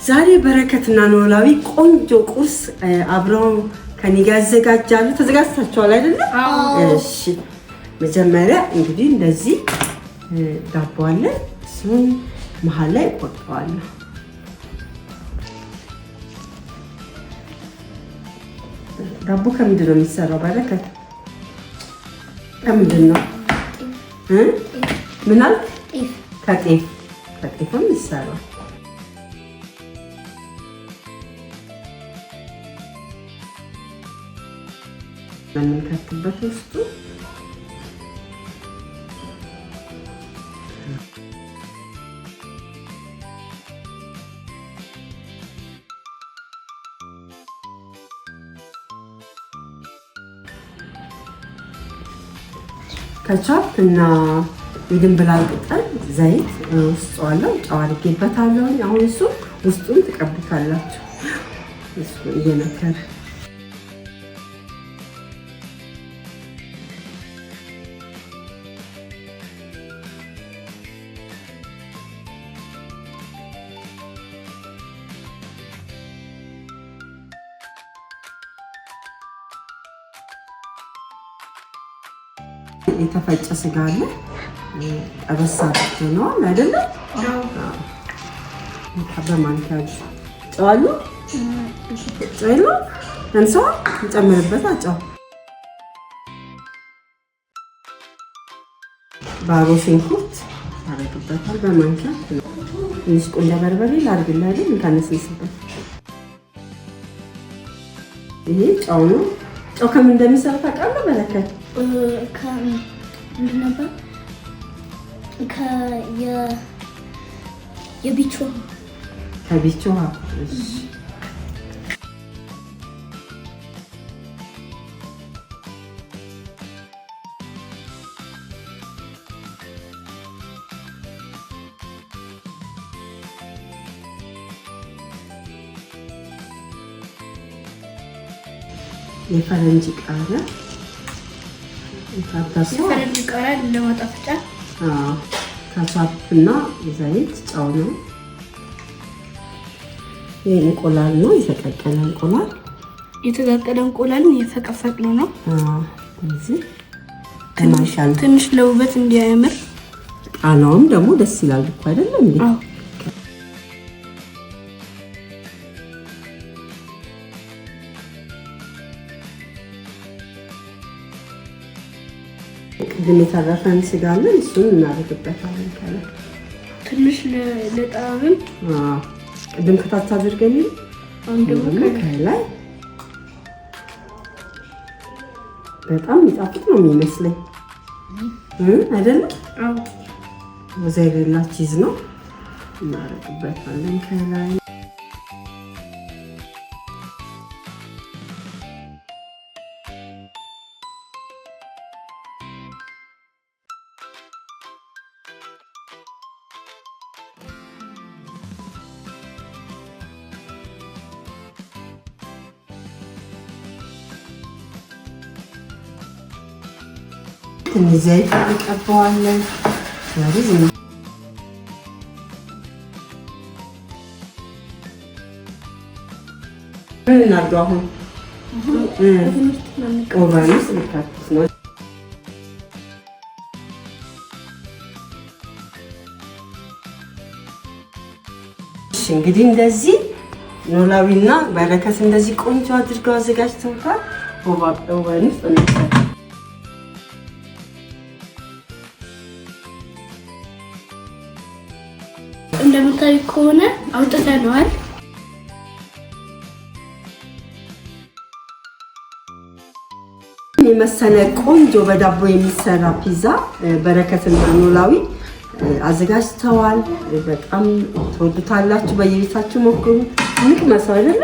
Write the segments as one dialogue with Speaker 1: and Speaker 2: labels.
Speaker 1: ዛሬ በረከትና ኖላዊ ቆንጆ ቁርስ አብረው ከኔ ጋር ያዘጋጃሉ። ተዘጋጅታችኋል አይደል? እሺ መጀመሪያ እንግዲህ እንደዚህ ዳቦ አለ። እሱን መሃል ላይ ቆርጠዋለሁ። ዳቦ ከምንድን ነው የሚሰራው? በረከት ከምንድን ነው? ምን አልክ? ከጤፍ ከጤፍም ይሰራል። ለምንከትበት ውስጡ ከቻፕ እና የድንብላል ቅጠል ዘይት ውስጡ አለው። ጨው አድርጌበታለሁ። አሁን እሱ ውስጡን ትቀቡታላችሁ። እሱ እየነከረ የተፈጨ ስጋ አለ። ጠበሳ ነው አይደለ? በማንኪያ ጨው አለ። ጨው ነው እንሰው እንጨምርበት። ጨው ባሮ ሽንኩርት አረግበታል። በማንኪያ ትንሽ ቁንደ በርበሬ ላድርግልህ አይደል? እንታነስስበት። ይሄ ጨው ነው። ጨው ከምን እንደሚሰራ ታውቃለህ? በረከት
Speaker 2: ምንድን ነበር? የቢቾ
Speaker 1: ከቢቾ የፈረንጅ ቃሪያ
Speaker 2: የፈረንጅ ቃሪያ ለማጣፈጫ
Speaker 1: ከቻፕና ዘይት ጨው ነው። ይሄ እንቁላል ነው። የተቀቀለ እንቁላል
Speaker 2: እንቁላልን እየፈቀፈቅነው ነው።
Speaker 1: እዚህ
Speaker 2: ትንሽ ለውበት እንዲያምር
Speaker 1: ቃናውም ደግሞ ደስ ይላል እኮ አይደለም እንዴ? ቅድም የተረፈን ስጋ አለ። እሱን እናደርግበታለን ከላይ
Speaker 2: ትንሽ ለጣዕም።
Speaker 1: ቅድም ከታች አድርገን
Speaker 2: አሁን ደግሞ
Speaker 1: ከላይ በጣም የሚጣፍጥ ነው የሚመስለኝ አይደለም?
Speaker 2: አዎ።
Speaker 1: ሞዛሬላ ቺዝ ነው እናደርግበታለን ከላይ። ትንሽ ዘይት እንቀባዋለን። ምን እናድርገው አሁን? ኦቨን ውስጥ ልታክስ ነው። እሺ እንግዲህ እንደዚህ ኖላዊና በረከት እንደዚህ ቆንጆ አድርገው አዘጋጅተውታል። ኦቨን ውስጥ እንከታለን።
Speaker 2: እንደምታዩ ከሆነ አውጥተነዋል።
Speaker 1: የመሰለ ቆንጆ በዳቦ የሚሰራ ፒዛ በረከትና ኖላዊ አዘጋጅተዋል። በጣም ተወዱታላችሁ። በየቤታችሁ ሞክሩ። እንቅመሰው አይደለ?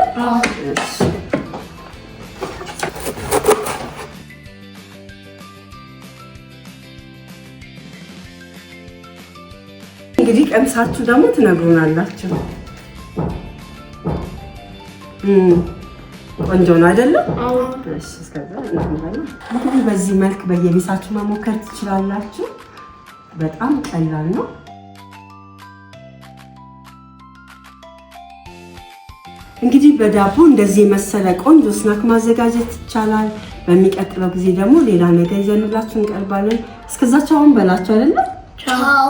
Speaker 1: እንግዲህ ቀምሳችሁ ደግሞ ትነግሩናላችሁ። ቆንጆ ነው አይደለም? እሺ እስከዛ እንግዲህ በዚህ መልክ በየቤታችሁ መሞከር ትችላላችሁ። በጣም ቀላል ነው። እንግዲህ በዳቦ እንደዚህ መሰለ ቆንጆ ስናክ ማዘጋጀት ይቻላል። በሚቀጥለው ጊዜ ደግሞ ሌላ ነገር ይዘንላችሁ እንቀርባለን። እስከዛው ቻው በላችሁ አይደል?
Speaker 3: ቻው